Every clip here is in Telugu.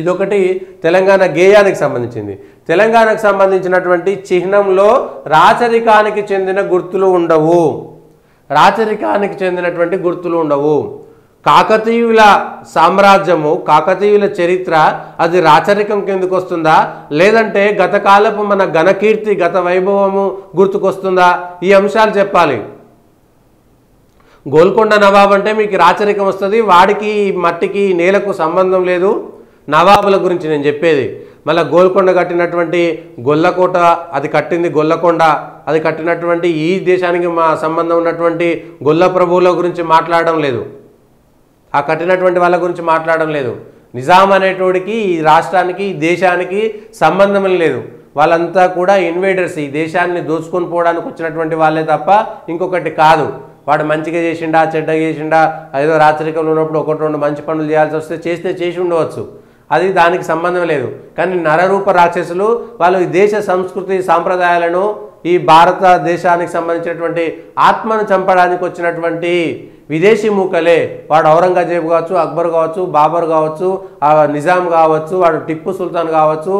ఇదొకటి తెలంగాణ గేయానికి సంబంధించింది. తెలంగాణకు సంబంధించినటువంటి చిహ్నంలో రాచరికానికి చెందిన గుర్తులు ఉండవు. రాచరికానికి చెందినటువంటి గుర్తులు ఉండవు. కాకతీయుల సామ్రాజ్యము, కాకతీయుల చరిత్ర అది రాచరికం కిందకు వస్తుందా, లేదంటే గతకాలపు మన ఘనకీర్తి, గత వైభవము గుర్తుకొస్తుందా? ఈ అంశాలు చెప్పాలి. గోల్కొండ నవాబ్ అంటే మీకు రాచరికం వస్తుంది. వాడికి మట్టికి నేలకు సంబంధం లేదు. నవాబుల గురించి నేను చెప్పేది. మళ్ళీ గోల్కొండ కట్టినటువంటి గొల్లకోట, అది కట్టింది గొల్లకొండ, అది కట్టినటువంటి ఈ దేశానికి మా సంబంధం ఉన్నటువంటి గొల్ల ప్రభువుల గురించి మాట్లాడడం లేదు. ఆ కట్టినటువంటి వాళ్ళ గురించి మాట్లాడడం లేదు. నిజాం అనేటోడికి ఈ రాష్ట్రానికి, ఈ దేశానికి సంబంధం లేదు. వాళ్ళంతా కూడా ఇన్వేడర్స్, ఈ దేశాన్ని దోచుకొని పోవడానికి వచ్చినటువంటి వాళ్ళే తప్ప ఇంకొకటి కాదు. వాడు మంచిగా చేసిండా, చెడ్డగా చేసిండా, ఏదో రాచరికంలో ఉన్నప్పుడు ఒకటి రెండు మంచి పనులు చేయాల్సి వస్తే చేసి ఉండవచ్చు. అది దానికి సంబంధం లేదు. కానీ నరరూప రాక్షసులు వాళ్ళు ఈ దేశ సంస్కృతి సాంప్రదాయాలను, ఈ భారతదేశానికి సంబంధించినటువంటి ఆత్మను చంపడానికి వచ్చినటువంటి విదేశీ మూకలే. వాడు ఔరంగజేబు కావచ్చు, అక్బర్ కావచ్చు, బాబర్ కావచ్చు, నిజాం కావచ్చు, వాడు టిప్పు సుల్తాన్ కావచ్చు,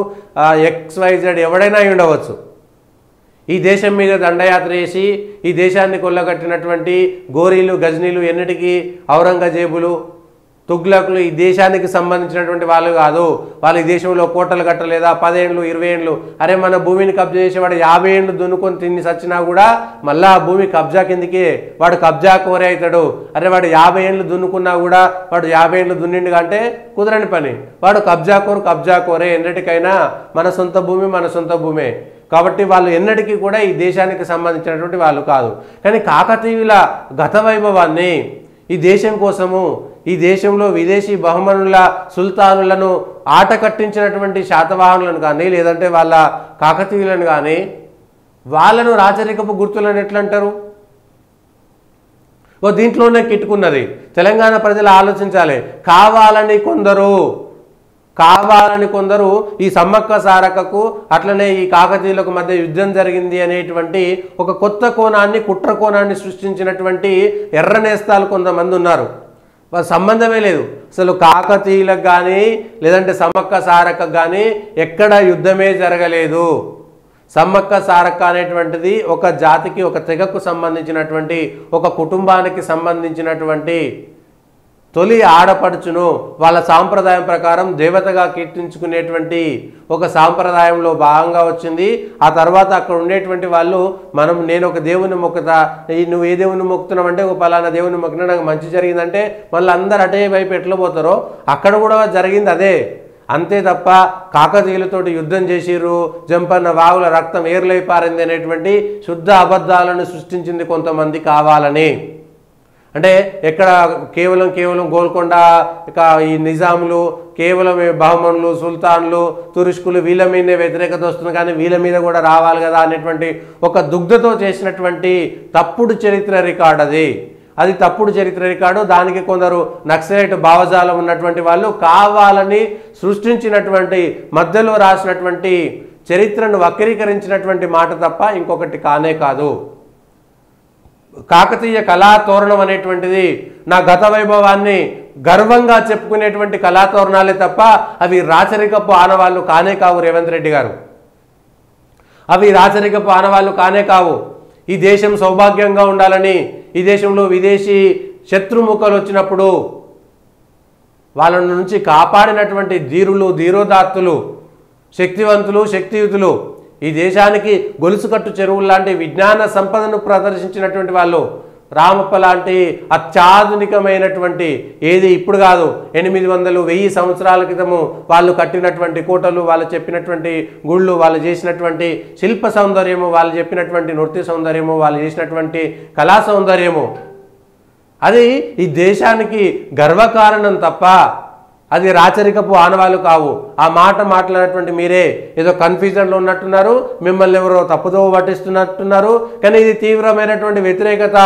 XYZ ఎవడైనా ఉండవచ్చు. ఈ దేశం మీద దండయాత్ర చేసి ఈ దేశాన్ని కొల్లగట్టినటువంటి గోరీలు, గజనీలు ఎన్నిటికీ ఔరంగజేబులు, తుగ్లకులు ఈ దేశానికి సంబంధించినటువంటి వాళ్ళు కాదు. వాళ్ళు ఈ దేశంలో కోటలు కట్టలేదా, 10 ఏళ్ళు 20 ఏళ్ళు. అరే మన భూమిని కబ్జా చేసేవాడు 50 ఏళ్ళు దున్నుకొని తిని సచ్చినా కూడా మళ్ళీ ఆ భూమి కబ్జా కిందికి వాడు కబ్జా కోరే అవుతాడు. అరే వాడు 50 ఏళ్ళు దున్నుకున్నా కూడా వాడు 50 ఏళ్ళు దున్నిండు అంటే కుదరని పని. వాడు కబ్జా కోరే. ఎన్నటికైనా మన సొంత భూమి మన సొంత భూమే. కాబట్టి వాళ్ళు ఎన్నటికీ కూడా ఈ దేశానికి సంబంధించినటువంటి వాళ్ళు కాదు. కానీ కాకతీయుల గత వైభవాన్ని, ఈ దేశం కోసము, ఈ దేశంలో విదేశీ బహుమనుల సుల్తానులను ఆట కట్టించినటువంటి శాతవాహనులను కానీ, లేదంటే వాళ్ళ కాకతీయులను కానీ, వాళ్ళను రాచరికపు గుర్తులను ఎట్లా అంటారు? దీంట్లోనే కిట్టుకున్నది. తెలంగాణ ప్రజలు ఆలోచించాలి. కావాలని కొందరు ఈ సమ్మక్క సారక్కకు అట్లనే ఈ కాకతీయులకు మధ్య యుద్ధం జరిగింది అనేటువంటి ఒక కొత్త కోణాన్ని, కుట్ర కోణాన్ని సృష్టించినటువంటి ఎర్రనేస్తాలు కొంతమంది ఉన్నారు. వాళ్ళ సంబంధమే లేదు. అసలు కాకతీయులకు కానీ లేదంటే సమ్మక్క సారక్కకు కానీ ఎక్కడ యుద్ధమే జరగలేదు. సమ్మక్క సారక్క అనేటువంటిది ఒక జాతికి, ఒక తెగకు సంబంధించినటువంటి, ఒక కుటుంబానికి సంబంధించినటువంటి తొలి ఆడపడుచును వాళ్ళ సాంప్రదాయం ప్రకారం దేవతగా కీర్తించుకునేటువంటి ఒక సాంప్రదాయంలో భాగంగా వచ్చింది. ఆ తర్వాత అక్కడ ఉండేటువంటి వాళ్ళు నేను ఒక దేవుని మొక్కుతా, నువ్వు ఏ దేవుని మొక్కుతున్నావు అంటే ఒక పలానా దేవుని మొక్కినా నాకు మంచి జరిగిందంటే మళ్ళీ అందరు అటే వైపు ఎట్లా పోతారో అక్కడ కూడా జరిగింది అదే. అంతే తప్ప కాకతీయులతోటి యుద్ధం చేసిర్రు, జంపన్న వాగుల రక్తం ఏర్లై పారింది అనేటువంటి శుద్ధ అబద్ధాలను సృష్టించింది కొంతమంది కావాలని. అంటే ఎక్కడ కేవలం గోల్కొండ, ఈ నిజాములు, కేవలం బహమనులు, సుల్తాన్లు, తురుష్కులు వీళ్ళ మీదనే వ్యతిరేకత వస్తుంది, కానీ వీళ్ళ మీద కూడా రావాలి కదా అనేటువంటి ఒక దుగ్ధతో చేసినటువంటి తప్పుడు చరిత్ర రికార్డు అది తప్పుడు చరిత్ర రికార్డు. దానికి కొందరు నక్సలైట్ భావజాలం ఉన్నటువంటి వాళ్ళు కావాలని సృష్టించినటువంటి, మధ్యలో రాసినటువంటి చరిత్రను వక్రీకరించినటువంటి మాట తప్ప ఇంకొకటి కానే కాదు. కాకతీయ కళాతోరణం అనేటువంటిది నా గత వైభవాన్ని గర్వంగా చెప్పుకునేటువంటి కళాతోరణాలే తప్ప అవి రాచరికపు ఆనవాళ్ళు కానే కావు. రేవంత్ రెడ్డి గారు, అవి రాచరికపు ఆనవాళ్ళు కానే కావు. ఈ దేశం సౌభాగ్యంగా ఉండాలని, ఈ దేశంలో విదేశీ శత్రుముఖలు వచ్చినప్పుడు వాళ్ళ నుంచి కాపాడినటువంటి ధీరులు, ధీరోదాత్తులు, శక్తివంతులు, శక్తియుతులు, ఈ దేశానికి గొలుసుకట్టు చెరువులు లాంటి విజ్ఞాన సంపదను ప్రదర్శించినటువంటి వాళ్ళు, రామప్ప లాంటి అత్యాధునికమైనటువంటి, ఏది ఇప్పుడు కాదు 800-1000 సంవత్సరాల క్రితము వాళ్ళు కట్టినటువంటి కోటలు, వాళ్ళు చెప్పినటువంటి గుళ్ళు, వాళ్ళు చేసినటువంటి శిల్ప సౌందర్యము, వాళ్ళు చెప్పినటువంటి నృత్య సౌందర్యము, వాళ్ళు చేసినటువంటి కళా సౌందర్యము, అది ఈ దేశానికి గర్వకారణం తప్ప అది రాచరికపు ఆనవాళ్ళు కావు. ఆ మాట మాట్లాడినటువంటి మీరే ఏదో కన్ఫ్యూజన్లో ఉన్నట్టున్నారు, మిమ్మల్ని ఎవరో తప్పుదో పట్టిస్తున్నట్టున్నారు. కానీ ఇది తీవ్రమైనటువంటి వ్యతిరేకత,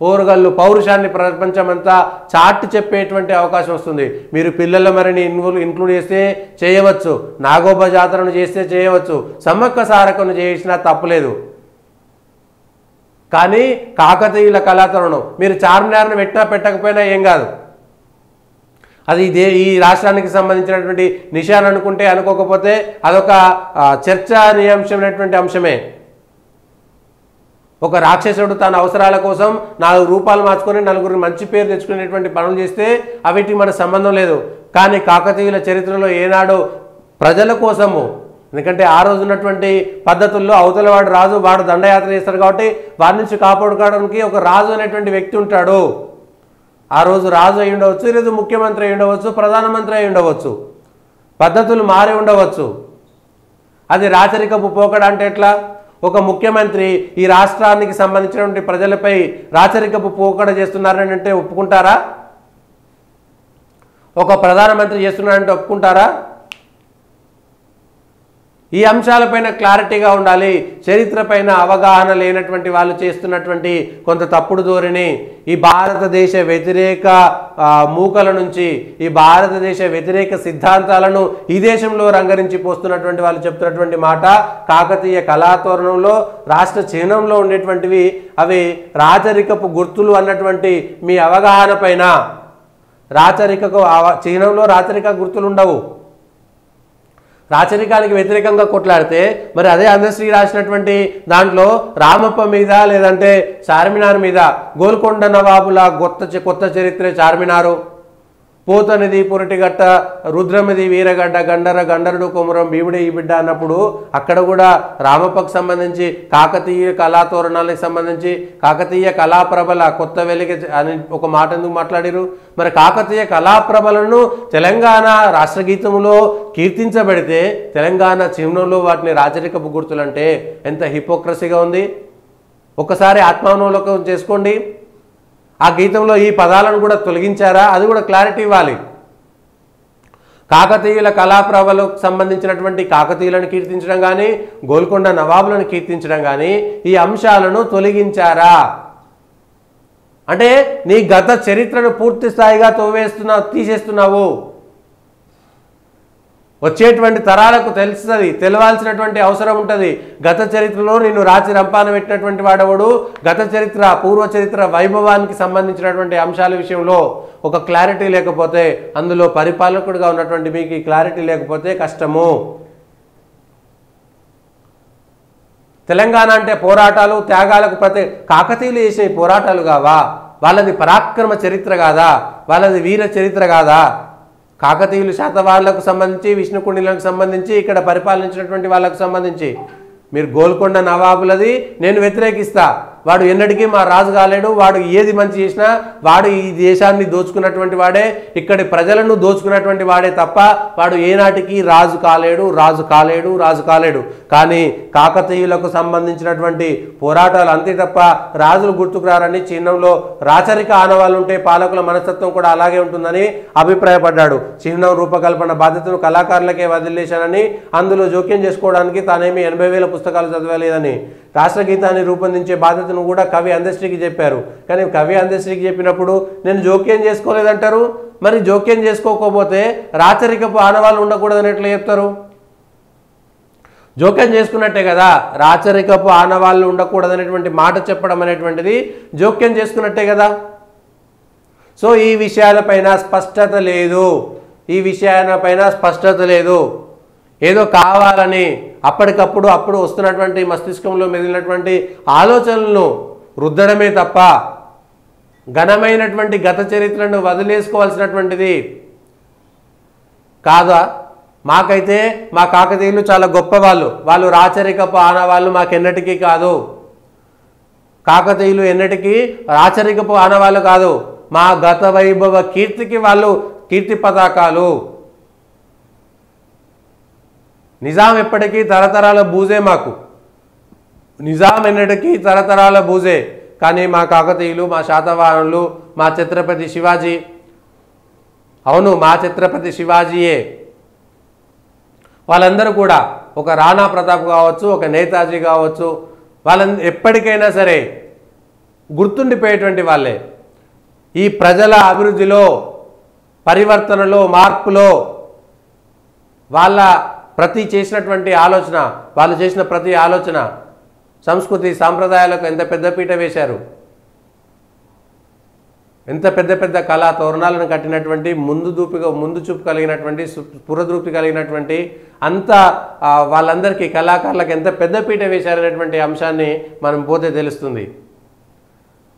ఓరుగల్లు పౌరుషాన్ని ప్రపంచమంతా చాటి చెప్పేటువంటి అవకాశం వస్తుంది. మీరు పిల్లల మరిని ఇంక్లూడ్ చేస్తే చేయవచ్చు, నాగోబ జాతరను చేస్తే చేయవచ్చు, సమ్మక్క సారక్కను చేసినా తప్పులేదు. కానీ కాకతీయుల కళాతోరణం మీరు చార్మినార్ను పెట్టినా పెట్టకపోయినా ఏం కాదు. అది ఈ రాష్ట్రానికి సంబంధించినటువంటి నిషాన్ అనుకుంటే అనుకోకపోతే అదొక చర్చనీయాంశమైనటువంటి అంశమే. ఒక రాక్షసుడు తన అవసరాల కోసం 4 రూపాయలు మార్చుకొని నలుగురిని మంచి పేరు తెచ్చుకునేటువంటి పనులు చేస్తే అవిటికి మన సంబంధం లేదు. కానీ కాకతీయుల చరిత్రలో ఏనాడు ప్రజల కోసము, ఎందుకంటే ఆ రోజు ఉన్నటువంటి పద్ధతుల్లో అవతల వాడు రాజు, వాడు దండయాత్ర చేస్తాడు కాబట్టి వారి నుంచి కాపాడుకోవడానికి ఒక రాజు అనేటువంటి వ్యక్తి ఉంటాడు. ఆ రోజు రాజు అయి ఉండవచ్చు, లేదు ముఖ్యమంత్రి అయి ఉండవచ్చు, ప్రధానమంత్రి అయి ఉండవచ్చు, పద్ధతులు మారి ఉండవచ్చు. అది రాచరికపు పోకడ అంటే ఎట్లా? ఒక ముఖ్యమంత్రి ఈ రాష్ట్రానికి సంబంధించినటువంటి ప్రజలపై రాచరికపు పోకడ చేస్తున్నారని అంటే ఒప్పుకుంటారా? ఒక ప్రధానమంత్రి చేస్తున్నారంటే ఒప్పుకుంటారా? ఈ అంశాలపైన క్లారిటీగా ఉండాలి. చరిత్రపైన అవగాహన లేనటువంటి వాళ్ళు చేస్తున్నటువంటి కొంత తప్పుడు ధోరణి, ఈ భారతదేశ వ్యతిరేక మూకల నుంచి, ఈ భారతదేశ వ్యతిరేక సిద్ధాంతాలను ఈ దేశంలో రంగరించి పోస్తున్నటువంటి వాళ్ళు చెప్తున్నటువంటి మాట, కాకతీయ కళాతోరణంలో రాష్ట్ర చిహ్నంలో ఉండేటువంటివి అవి రాచరికపు గుర్తులు అన్నటువంటి మీ అవగాహన పైన, రాచరికకు చిహ్నంలో రాచరిక గుర్తులు ఉండవు. రాచరికానికి వ్యతిరేకంగా కొట్లాడితే మరి అదే అందశ్రీ రాసినటువంటి దాంట్లో రామప్ప మీద లేదంటే చార్మినార్ మీద, గోల్కొండ నవాబుల కొత్త చరిత్ర చార్మినారు, పోతనిది పురటిగట్ట, రుద్రమిది వీరగడ్డ, గండరుడు కొమురం భీముడే ఈ బిడ్డ అన్నప్పుడు అక్కడ కూడా రామప్పకు సంబంధించి, కాకతీయ కళాతోరణాలకు సంబంధించి, కాకతీయ కళాప్రభల కొత్త వెలిగ అని ఒక మాట ఎందుకు మాట్లాడారు? మరి కాకతీయ కళాప్రభలను తెలంగాణ రాష్ట్రగీతంలో కీర్తించబడితే తెలంగాణ చిహ్నంలో వాటిని రాచరికపు గుర్తులంటే ఎంత హిపోక్రసీగా ఉంది. ఒకసారి ఆత్మావలోకనం చేసుకోండి. ఆ గీతంలో ఈ పదాలను కూడా తొలగించారా? అది కూడా క్లారిటీ ఇవ్వాలి. కాకతీయుల కళాప్రభలకు సంబంధించినటువంటి కాకతీయులను కీర్తించడం కానీ, గోల్కొండ నవాబులను కీర్తించడం కానీ ఈ అంశాలను తొలగించారా? అంటే నీ గత చరిత్రను పూర్తి స్థాయిగా తీసేస్తున్నావు. వచ్చేటువంటి తరాలకు తెలుస్తుంది, తెలవాల్సినటువంటి అవసరం ఉంటుంది. గత చరిత్రలో నిన్ను రాచి రంపాన పెట్టినటువంటి వాడవడు, గత చరిత్ర పూర్వ చరిత్ర వైభవానికి సంబంధించినటువంటి అంశాల విషయంలో ఒక క్లారిటీ లేకపోతే, అందులో పరిపాలకుడిగా ఉన్నటువంటి మీకు ఈ క్లారిటీ లేకపోతే కష్టము. తెలంగాణ అంటే పోరాటాలు, త్యాగాలకు కాకతీయులు చేసే పోరాటాలు కావా? వాళ్ళది పరాక్రమ చరిత్ర కాదా? వాళ్ళది వీర చరిత్ర కాదా? కాకతీయులు శాతవాళ్లకు సంబంధించి, విష్ణుకుండిలకు సంబంధించి, ఇక్కడ పరిపాలించినటువంటి వాళ్ళకు సంబంధించి మీరు గోల్కొండ నవాబులది నేను వ్యతిరేకిస్తా. వాడు ఎన్నటికీ మా రాజు కాలేడు, వాడు ఏది మంచి చేసినా వాడు ఈ దేశాన్ని దోచుకున్నటువంటి వాడే, ఇక్కడి ప్రజలను దోచుకున్నటువంటి వాడే తప్ప వాడు ఏనాటికి రాజు కాలేడు. కానీ కాకతీయులకు సంబంధించినటువంటి పోరాటాలు అంతే తప్ప రాజులు గుర్తుకు రారని, చిహ్నంలో రాచరిక ఆనవాళ్ళు ఉంటే పాలకుల మనస్తత్వం కూడా అలాగే ఉంటుందని అభిప్రాయపడ్డాడు. చిహ్నం రూపకల్పన బాధ్యతను కళాకారులకే వదిలేశానని, అందులో జోక్యం చేసుకోవడానికి తానేమి 80,000 పుస్తకాలు చదవలేదని, రాష్ట్రగీతాన్ని రూపొందించే బాధ్యతను కూడా కవి అందశ్రీకి చెప్పారు. కానీ కవి అందశ్రీకి చెప్పినప్పుడు నేను జోక్యం చేసుకోలేదంటారు. మరి జోక్యం చేసుకోకపోతే రాచరికపు ఆనవాళ్ళు ఉండకూడదని ఎట్లా చెప్తారు? జోక్యం చేసుకున్నట్టే కదా. రాచరికపు ఆనవాళ్ళు ఉండకూడదనేటువంటి మాట చెప్పడం అనేటువంటిది జోక్యం చేసుకున్నట్టే కదా. సో ఈ విషయాలపైన స్పష్టత లేదు. ఏదో కావాలని అప్పుడు వస్తున్నటువంటి మస్తిష్కంలో మెదిలినటువంటి ఆలోచనలను రుద్దడమే తప్ప ఘనమైనటువంటి గత చరిత్రను వదిలేసుకోవాల్సినటువంటిది కాదా? మాకైతే మా కాకతీయులు చాలా గొప్పవాళ్ళు, వాళ్ళు రాచరికపు ఆనవాళ్ళు మాకెన్నటికీ కాదు. కాకతీయులు ఎన్నటికీ రాచరికపు ఆనవాళ్ళు కాదు, మా గత వైభవ కీర్తికి వాళ్ళు కీర్తి పతాకాలు. నిజాం ఎప్పటికీ తరతరాల బూజే, మాకు నిజాం ఎన్నటికీ తరతరాల బూజే. కానీ మా కాకతీయులు, మా శాతవాహనులు, మా ఛత్రపతి శివాజీ, అవును మా ఛత్రపతి శివాజీయే, వాళ్ళందరూ కూడా ఒక రాణా ప్రతాప్ కావచ్చు, ఒక నేతాజీ కావచ్చు, వాళ్ళందరూ ఎప్పటికైనా సరే గుర్తుండిపోయేటువంటి వాళ్ళే. ఈ ప్రజల అభివృద్ధిలో, పరివర్తనలో, మార్పులో వాళ్ళ వాళ్ళు చేసిన ప్రతి ఆలోచన సంస్కృతి సాంప్రదాయాలకు ఎంత పెద్దపీట వేశారు. ఎంత పెద్ద పెద్ద కళా తోరణాలను కట్టినటువంటి ముందు చూపు కలిగినటువంటి స్ఫురదృప్తి కలిగినటువంటి అంత వాళ్ళందరికీ కళాకారులకు ఎంత పెద్దపీట వేశారనేటువంటి అంశాన్ని మనం పోతే తెలుస్తుంది.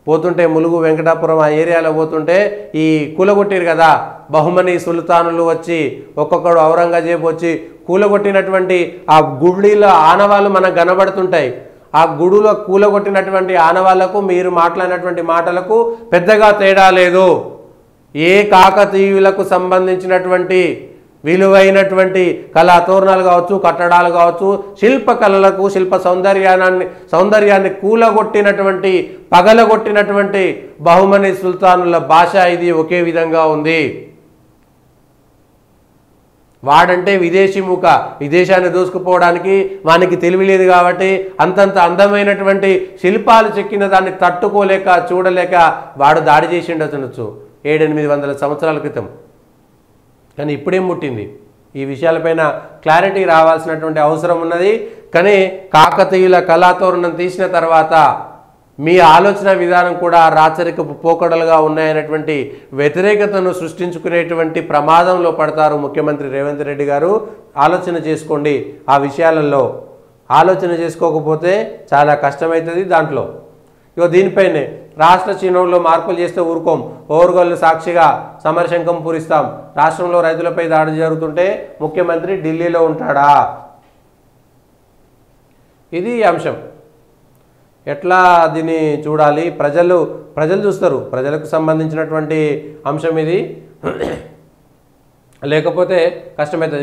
పోతుంటే ములుగు వెంకటాపురం ఆ ఏరియాలో పోతుంటే ఈ కూలగొట్టారు కదా, బహుమని సుల్తానులు వచ్చి ఒక్కొక్కడు ఔరంగజేబు వచ్చి కూలగొట్టినటువంటి ఆ గుడిలో ఆనవాళ్ళు మనకు కనబడుతుంటాయి. ఆ గుడిలో కూలగొట్టినటువంటి ఆనవాళ్లకు మీరు మాట్లాడినటువంటి మాటలకు పెద్దగా తేడా లేదు. ఏ కాకతీయులకు సంబంధించినటువంటి విలువైనటువంటి కళా తోరణాలు కావచ్చు, కట్టడాలు కావచ్చు, శిల్పకళలకు శిల్ప సౌందర్యాన్ని కూలగొట్టినటువంటి పగలగొట్టినటువంటి బహుమని సుల్తానుల భాష ఇది ఒకే విధంగా ఉంది. వాడంటే విదేశీ ముఖ, విదేశాన్ని దూసుకుపోవడానికి వానికి తెలివి లేదు కాబట్టి అంతంత అందమైనటువంటి శిల్పాలు చెక్కిన దాన్ని తట్టుకోలేక చూడలేక వాడు దాడి చేసి ఉండొచ్చు 700-800 సంవత్సరాల క్రితం. కానీ ఇప్పుడేం పుట్టింది? ఈ విషయాలపైన క్లారిటీ రావాల్సినటువంటి అవసరం ఉన్నది. కానీ కాకతీయుల కళాతోరణం తీసిన తర్వాత మీ ఆలోచన విధానం కూడా రాచరికపు పోకడలుగా ఉన్నాయనేటువంటి వ్యతిరేకతను సృష్టించుకునేటువంటి ప్రమాదంలో పడతారు ముఖ్యమంత్రి రేవంత్ రెడ్డి గారు. ఆలోచన చేసుకోండి. ఆ విషయాలలో ఆలోచన చేసుకోకపోతే చాలా కష్టమవుతుంది. దాంట్లో దీనిపైనే రాష్ట్ర చిహ్నంలో మార్పులు చేస్తే ఊరుకోం, ఓరుగోళ్ళు సాక్షిగా సమరశంఖం పూరిస్తాం. రాష్ట్రంలో రైతులపై దాడి జరుగుతుంటే ముఖ్యమంత్రి ఢిల్లీలో ఉంటాడా? ఇది అంశం. ఎట్లా దీన్ని చూడాలి? ప్రజలు చూస్తారు. ప్రజలకు సంబంధించినటువంటి అంశం ఇది. లేకపోతే కష్టమవుతుంది.